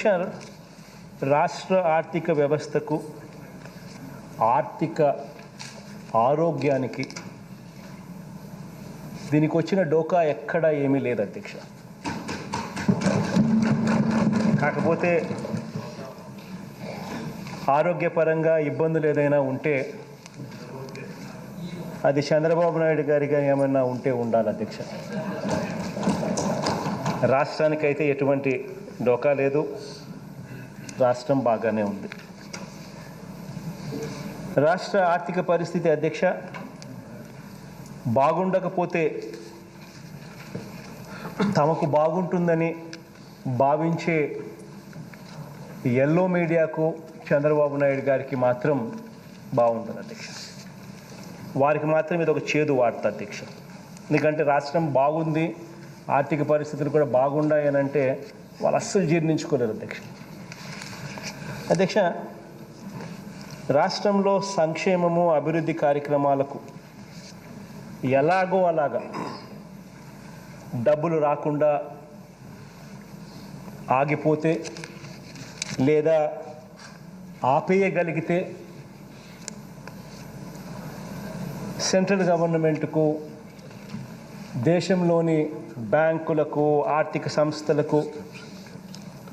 అధ్యక్ష, రాష్ట్ర ఆర్థిక వ్యవస్థకు, ఆర్థిక ఆరోగ్యానికి దీనికి వచ్చిన డోకా ఎక్కడా ఏమీ లేదు అధ్యక్ష. కాకపోతే ఆరోగ్యపరంగా ఇబ్బందులు ఏదైనా ఉంటే అది చంద్రబాబు నాయుడు గారిగా ఏమైనా ఉంటే ఉండాలి అధ్యక్ష. రాష్ట్రానికైతే ఎటువంటి డోకా లేదు, రాష్ట్రం బాగానే ఉంది. రాష్ట్ర ఆర్థిక పరిస్థితి అధ్యక్ష బాగుండకపోతే తమకు బాగుంటుందని భావించే ఎల్లో మీడియాకు, చంద్రబాబు నాయుడు గారికి మాత్రం బాగుంటుంది అధ్యక్ష. వారికి మాత్రం ఇది ఒక చేదు వార్త అధ్యక్ష. ఎందుకంటే రాష్ట్రం బాగుంది, ఆర్థిక పరిస్థితులు కూడా బాగున్నాయని అంటే వాళ్ళు అస్సలు జీర్ణించుకోలేరు అధ్యక్ష. అధ్యక్ష, రాష్ట్రంలో సంక్షేమము, అభివృద్ధి కార్యక్రమాలకు ఎలాగో అలాగా డబ్బులు రాకుండా ఆగిపోతే లేదా ఆపేయగలిగితే సెంట్రల్ గవర్నమెంట్కు, దేశంలోని బ్యాంకులకు, ఆర్థిక సంస్థలకు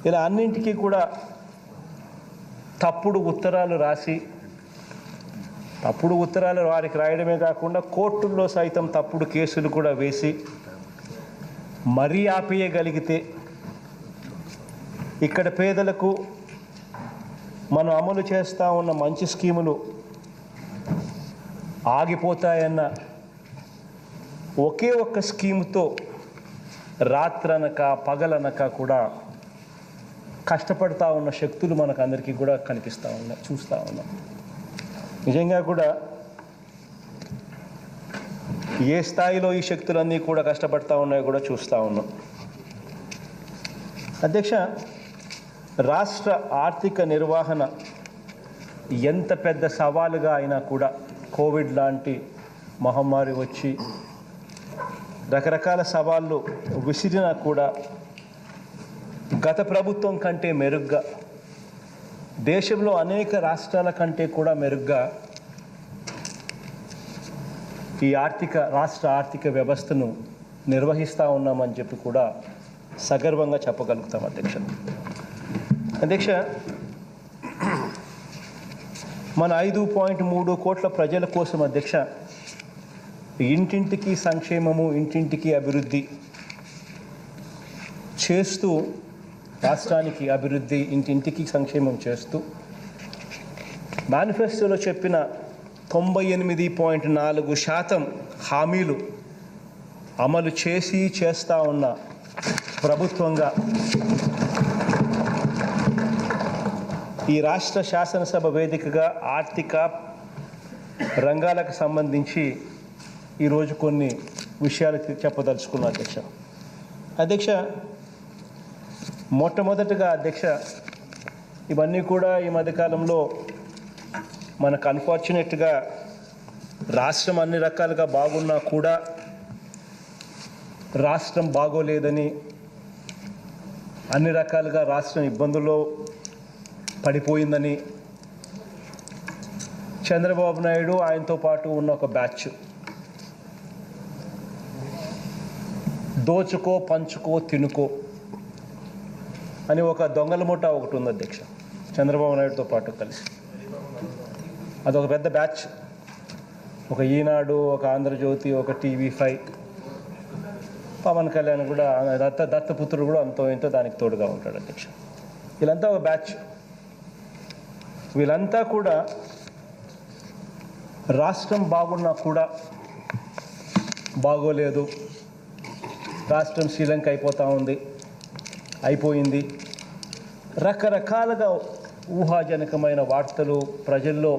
ఇలా అన్నింటికీ కూడా తప్పుడు ఉత్తరాలు రాసి, తప్పుడు ఉత్తరాలు వారికి రాయడమే కాకుండా కోర్టుల్లో సైతం తప్పుడు కేసులు కూడా వేసి మరీ ఆపేయగలిగితే ఇక్కడ పేదలకు మనం అమలు చేస్తూ ఉన్న మంచి స్కీములు ఆగిపోతాయన్న ఒకే ఒక్క స్కీముతో రాత్రనక పగలనక కూడా కష్టపడతా ఉన్న శక్తులు మనకు అందరికీ కూడా కనిపిస్తూ ఉన్నాయి, చూస్తూ ఉన్నాం. నిజంగా కూడా ఏ స్థాయిలో ఈ శక్తులన్నీ కూడా కష్టపడతా ఉన్నాయో కూడా చూస్తూ ఉన్నాం. అధ్యక్ష, రాష్ట్ర ఆర్థిక నిర్వహణ ఎంత పెద్ద సవాలుగా అయినా కూడా, కోవిడ్ లాంటి మహమ్మారి వచ్చి రకరకాల సవాళ్ళు విసిరినా కూడా గత ప్రభుత్వం కంటే మెరుగ్గా, దేశంలో అనేక రాష్ట్రాల కంటే కూడా మెరుగ్గా ఈ రాష్ట్ర ఆర్థిక వ్యవస్థను నిర్వహిస్తూ ఉన్నామని చెప్పి కూడా సగర్వంగా చెప్పగలుగుతాం అధ్యక్ష. అధ్యక్ష, మన 5.3 కోట్ల ప్రజల కోసం అధ్యక్ష ఇంటింటికి సంక్షేమము, ఇంటింటికి అభివృద్ధి చేస్తూ, రాష్ట్రానికి అభివృద్ధి, ఇంటింటికి సంక్షేమం చేస్తూ మేనిఫెస్టోలో చెప్పిన 98.4% హామీలు అమలు చేస్తూ ఉన్న ప్రభుత్వంగా ఈ రాష్ట్ర శాసనసభ వేదికగా ఆర్థిక రంగాలకు సంబంధించి ఈరోజు కొన్ని విషయాలు చెప్పదలుచుకున్నాను అధ్యక్ష. అధ్యక్ష, మొట్టమొదటిగా అధ్యక్ష, ఇవన్నీ కూడా ఈ మధ్యకాలంలో మనకు అన్ఫార్చునేట్గా రాష్ట్రం అన్ని రకాలుగా బాగున్నా కూడా రాష్ట్రం బాగోలేదని, అన్ని రకాలుగా రాష్ట్రం ఇబ్బందుల్లో పడిపోయిందని చంద్రబాబు నాయుడు, ఆయనతో పాటు ఉన్న ఒక బ్యాచ్ దోచుకో, పంచుకో, తినుకో అని ఒక దొంగల ముఠా ఒకటి ఉంది అధ్యక్ష, చంద్రబాబు నాయుడుతో పాటు కలిసి. అదొక పెద్ద బ్యాచ్. ఒక ఈనాడు, ఒక ఆంధ్రజ్యోతి, ఒక TV5, పవన్ కళ్యాణ్ కూడా, దత్తపుత్రుడు కూడా అంతో ఎంతో దానికి తోడుగా ఉంటాడు అధ్యక్ష. వీళ్ళంతా ఒక బ్యాచ్. వీళ్ళంతా కూడా రాష్ట్రం బాగున్నా కూడా బాగోలేదు, రాష్ట్రం శ్రీలంక అయిపోయింది, రకరకాలుగా ఊహాజనకమైన వార్తలు ప్రజల్లో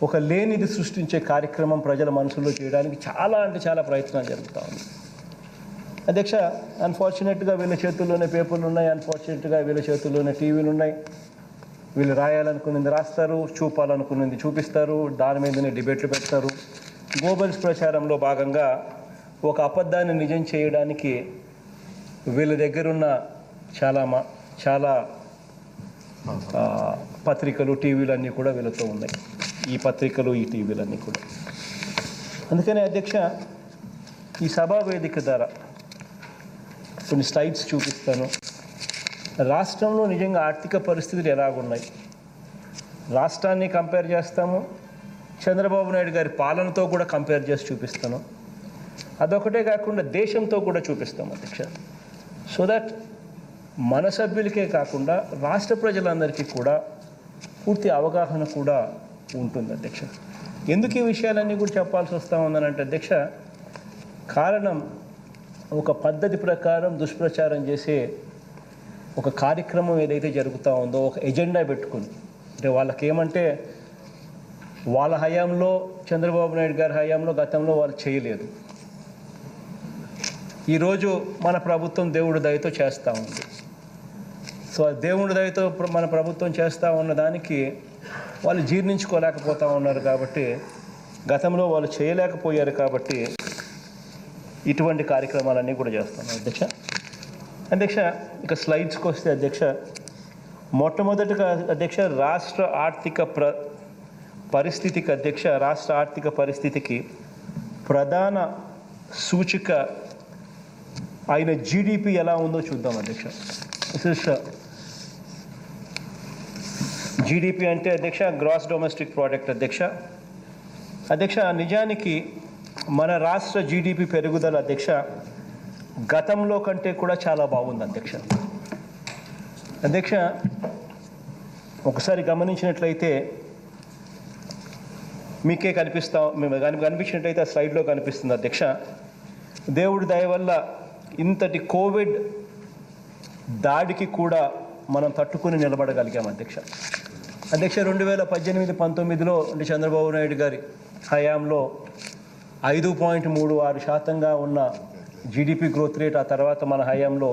ఒక లేనిది సృష్టించే కార్యక్రమం ప్రజల మనసులో చేయడానికి చాలా ప్రయత్నాలు జరుగుతూ ఉంది అధ్యక్ష. అన్ఫార్చునేట్గా వీళ్ళ చేతుల్లోనే పేపర్లు ఉన్నాయి, అన్ఫార్చునేట్గా వీళ్ళ చేతుల్లోనే టీవీలు ఉన్నాయి. వీళ్ళు రాయాలనుకున్నది రాస్తారు, చూపాలనుకున్నది చూపిస్తారు, దాని మీదనే డిబేట్లు పెడతారు. గోబెల్స్ ప్రచారంలో భాగంగా ఒక అబద్ధాన్ని నిజం చేయడానికి వీళ్ళ దగ్గరున్న చాలా పత్రికలు టీవీలు అన్నీ కూడా వీళ్ళతో ఉన్నాయి. ఈ పత్రికలు ఈ టీవీలన్నీ కూడా. అందుకని అధ్యక్ష, ఈ సభా వేదిక ద్వారా కొన్ని స్లైడ్స్ చూపిస్తాను. రాష్ట్రంలో నిజంగా ఆర్థిక పరిస్థితులు ఎలాగున్నాయి, రాష్ట్రాన్ని కంపేర్ చేస్తాము, చంద్రబాబు నాయుడు గారి పాలనతో కూడా కంపేర్ చేసి చూపిస్తాను. అదొకటే కాకుండా దేశంతో కూడా చూపిస్తాం అధ్యక్ష. సో దట్ మన సభ్యులకే కాకుండా రాష్ట్ర ప్రజలందరికీ కూడా పూర్తి అవగాహన కూడా ఉంటుంది అధ్యక్ష. ఎందుకు ఈ విషయాలన్నీ కూడా చెప్పాల్సి వస్తూ ఉందనంటే అధ్యక్ష, కారణం ఒక పద్ధతి ప్రకారం దుష్ప్రచారం చేసే ఒక కార్యక్రమం ఏదైతే జరుగుతూ ఉందో, ఒక ఎజెండా పెట్టుకుని, అంటే వాళ్ళకేమంటే వాళ్ళ హయాంలో, చంద్రబాబు నాయుడు గారి హయాంలో గతంలో వాళ్ళు చేయలేదు. ఈరోజు మన ప్రభుత్వం దేవుడి దయతో చేస్తూ ఉంది. సో దేవుడి దయతో మన ప్రభుత్వం చేస్తూ ఉన్న దానికి వాళ్ళు జీర్ణించుకోలేకపోతూ ఉన్నారు. కాబట్టి గతంలో వాళ్ళు చేయలేకపోయారు కాబట్టి ఇటువంటి కార్యక్రమాలన్నీ కూడా చేస్తాం అధ్యక్ష. ఇక స్లైడ్స్కి వస్తే అధ్యక్ష, మొట్టమొదటిగా అధ్యక్ష రాష్ట్ర ఆర్థిక పరిస్థితికి ప్రధాన సూచిక అయిన జీడిపి ఎలా ఉందో చూద్దాం అధ్యక్ష. జీడిపి అంటే అధ్యక్ష గ్రాస్ డొమెస్టిక్ ప్రోడక్ట్ అధ్యక్ష. నిజానికి మన రాష్ట్ర జీడిపి పెరుగుదల అధ్యక్ష గతంలో కంటే కూడా చాలా బాగుంది అధ్యక్ష. ఒకసారి గమనించినట్లయితే మీకే కనిపించినట్లయితే ఆ స్లైడ్లో కనిపిస్తుంది అధ్యక్ష. దేవుడి దయ వల్ల ఇంతటి కోవిడ్ దాడికి కూడా మనం తట్టుకుని నిలబడగలిగాం అధ్యక్ష. 2018-19లో అంటే చంద్రబాబు నాయుడు గారి హయాంలో 5.36% ఉన్న జీడిపి గ్రోత్ రేట్, ఆ తర్వాత మన హయాంలో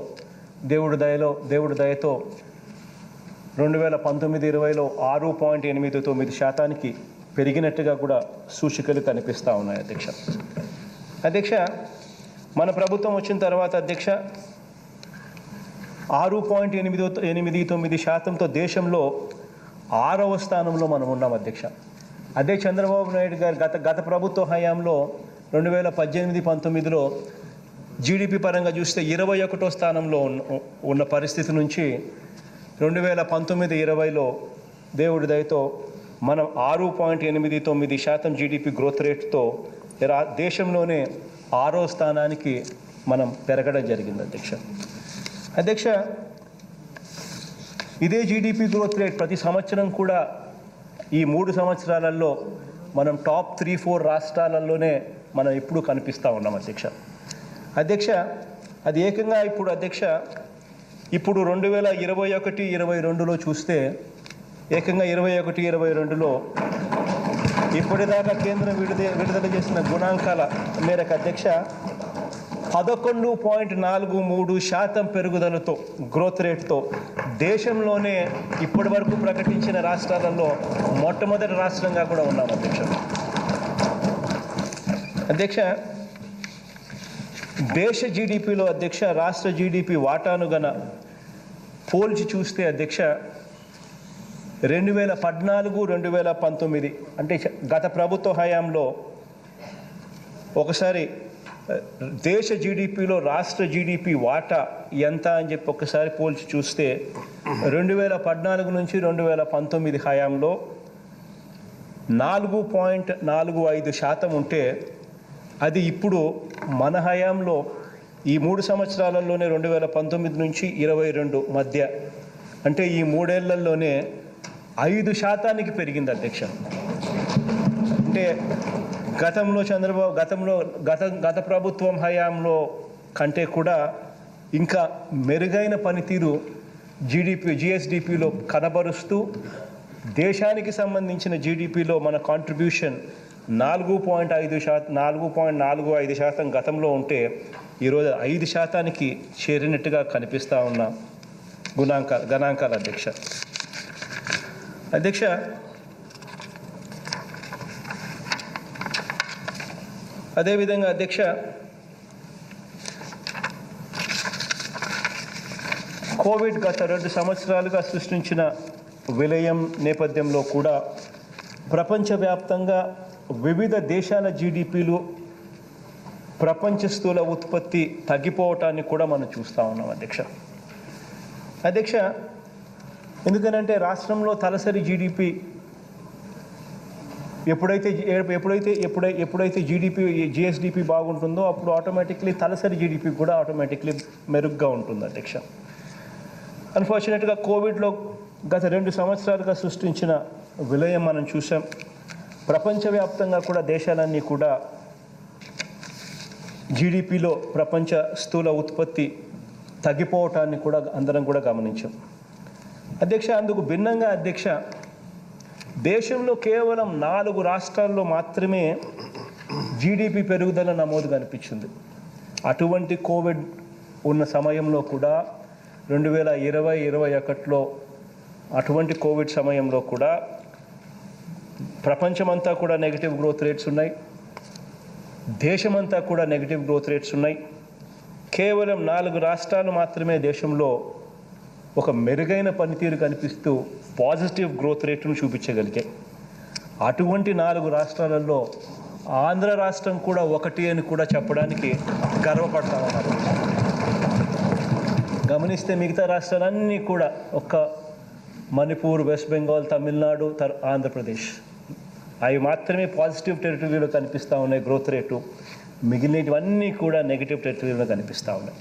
దేవుడి దయతో 2019-20లో 6.89% పెరిగినట్టుగా కూడా సూచికలు కనిపిస్తూ ఉన్నాయి అధ్యక్ష. మన ప్రభుత్వం వచ్చిన తర్వాత అధ్యక్ష 6.89% దేశంలో 6వ స్థానంలో మనం ఉన్నాం అధ్యక్ష. అదే చంద్రబాబు నాయుడు గారు గత ప్రభుత్వ హయాంలో 2018-19లో జీడిపి పరంగా చూస్తే 21వ స్థానంలో ఉన్న పరిస్థితి నుంచి 2019-20లో దేవుడి దయతో మనం 6.89% జీడిపి గ్రోత్ రేట్తో దేశంలోనే 6వ స్థానానికి మనం పెరగడం జరిగింది అధ్యక్ష. ఇదే జీడిపి గ్రోత్ రేట్ ప్రతి సంవత్సరం కూడా ఈ 3 సంవత్సరాలలో మనం టాప్ 3-4 రాష్ట్రాలలోనే మనం ఎప్పుడూ కనిపిస్తూ ఉన్నాం అధ్యక్ష. అది ఏకంగా ఇప్పుడు 2021-22లో చూస్తే ఏకంగా 21-22లో ఇప్పటిదాకా కేంద్రం విడుదల చేసిన గణాంకాల మేరకు అధ్యక్ష 11.43% పెరుగుదలతో గ్రోత్ రేట్తో దేశంలోనే ఇప్పటి వరకు ప్రకటించిన రాష్ట్రాలలో మొట్టమొదటి రాష్ట్రంగా కూడా ఉన్నాం అధ్యక్ష. దేశ జీడిపిలో రాష్ట్ర జీడిపి వాటాను గన పోల్చి చూస్తే 2014-2019 అంటే గత ప్రభుత్వ హయాంలో ఒకసారి దేశ జీడిపిలో రాష్ట్ర జీడిపి వాటా ఎంత అని చెప్పి ఒకసారి పోల్చి చూస్తే 2014 నుంచి 2019 హయాంలో 4.45% ఉంటే అది ఇప్పుడు మన హయాంలో ఈ 3 సంవత్సరాలలోనే 2019 నుంచి 2022 మధ్య అంటే ఈ 3 ఏళ్లలోనే 5% పెరిగింది అంటే గత ప్రభుత్వం హయాంలో కంటే కూడా ఇంకా మెరుగైన పనితీరు జిఎస్డిపిలో కనబరుస్తూ దేశానికి సంబంధించిన జీడిపిలో మన కాంట్రిబ్యూషన్ 4.45% గతంలో ఉంటే ఈరోజు 5%కి చేరినట్టుగా కనిపిస్తూ ఉన్న గణాంకాలు అధ్యక్ష. అదేవిధంగా కోవిడ్ గత 2 సంవత్సరాలుగా సృష్టించిన విలయం నేపథ్యంలో కూడా ప్రపంచవ్యాప్తంగా వివిధ దేశాల జీడిపిలు ప్రపంచ స్థూల ఉత్పత్తి తగ్గిపోవటాన్ని కూడా మనం చూస్తూ ఉన్నాం అధ్యక్ష. ఎందుకనంటే రాష్ట్రంలో తలసరి జీడిపి ఎప్పుడైతే జిఎస్డిపి బాగుంటుందో అప్పుడు ఆటోమేటిక్లీ తలసరి జీడిపి కూడా ఆటోమేటిక్లీ మెరుగ్గా ఉంటుంది అధ్యక్ష. అన్ఫార్చునేట్గా కోవిడ్లో గత 2 సంవత్సరాలుగా సృష్టించిన విలయం మనం చూసాం. ప్రపంచవ్యాప్తంగా కూడా దేశాలన్నీ కూడా జీడిపిలో ప్రపంచ స్థూల ఉత్పత్తి తగ్గిపోవటాన్ని కూడా అందరం కూడా గమనించాం అధ్యక్ష. అందుకు భిన్నంగా అధ్యక్ష, దేశంలో కేవలం 4 రాష్ట్రాల్లో మాత్రమే జీడిపి పెరుగుదల నమోదు కనిపించింది. అటువంటి కోవిడ్ ఉన్న సమయంలో కూడా 2020-21లో అటువంటి కోవిడ్ సమయంలో కూడా ప్రపంచమంతా కూడా నెగిటివ్ గ్రోత్ రేట్స్ ఉన్నాయి, దేశమంతా కూడా నెగిటివ్ గ్రోత్ రేట్స్ ఉన్నాయి. కేవలం 4 రాష్ట్రాలు మాత్రమే దేశంలో ఒక మెరుగైన పనితీరు కనిపిస్తూ పాజిటివ్ గ్రోత్ రేటును చూపించగలిగాయి. అటువంటి 4 రాష్ట్రాలలో ఆంధ్ర రాష్ట్రం కూడా ఒకటి అని కూడా చెప్పడానికి గర్వపడతా ఉన్నారు. గమనిస్తే మిగతా రాష్ట్రాలన్నీ కూడా ఒక్క మణిపూర్, వెస్ట్ బెంగాల్, తమిళనాడు, ఆంధ్రప్రదేశ్ అవి మాత్రమే పాజిటివ్ టెరిటరీలో కనిపిస్తూ ఉన్నాయి గ్రోత్ రేటు. మిగిలినవన్నీ కూడా నెగిటివ్ టెరిటరీలో కనిపిస్తూ ఉన్నాయి.